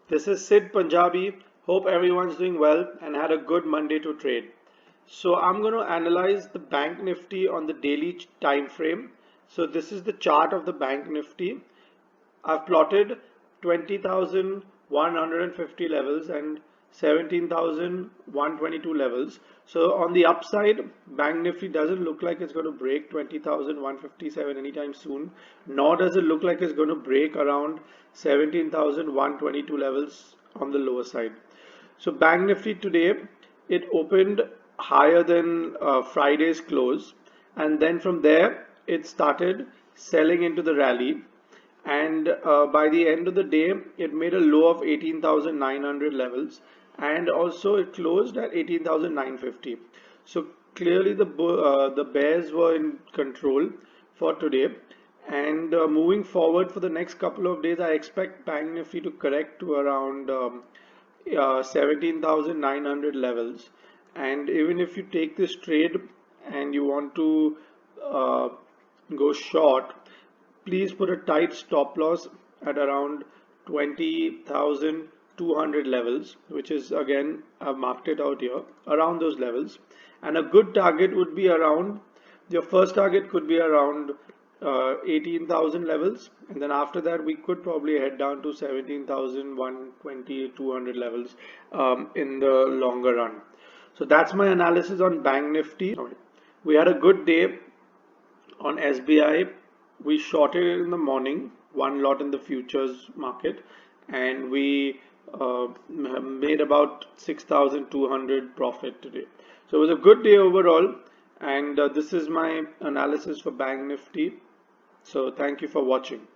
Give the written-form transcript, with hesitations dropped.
This is Sid Panjabi. Hope everyone's doing well and had a good Monday to trade. So I'm going to analyze the Bank Nifty on the daily time frame. So this is the chart of the Bank Nifty. I've plotted 20,150 levels and 17,122 levels. So on the upside, Bank Nifty doesn't look like it's going to break 20,157 anytime soon, nor does it look like it's going to break around 17,122 levels on the lower side. So Bank Nifty today, it opened higher than Friday's close, and then from there it started selling into the rally, and by the end of the day it made a low of 18,900 levels, and also it closed at 18,950. So clearly the bears were in control for today, and moving forward for the next couple of days I expect Bank Nifty to correct to around 17,900 levels. And even if you take this trade and you want to uh, go short, please put a tight stop loss at around 20,200 levels, which is, again, I've marked it out here, around those levels. And a good target would be around, your first target could be around 18,000 levels, and then after that we could probably head down to 17,120, 200 levels in the longer run. So that's my analysis on Bank Nifty. We had a good day on SBI. We shorted it in the morning, one lot in the futures market, and we made about 6,200 profit today. So it was a good day overall, and this is my analysis for Bank Nifty. So thank you for watching.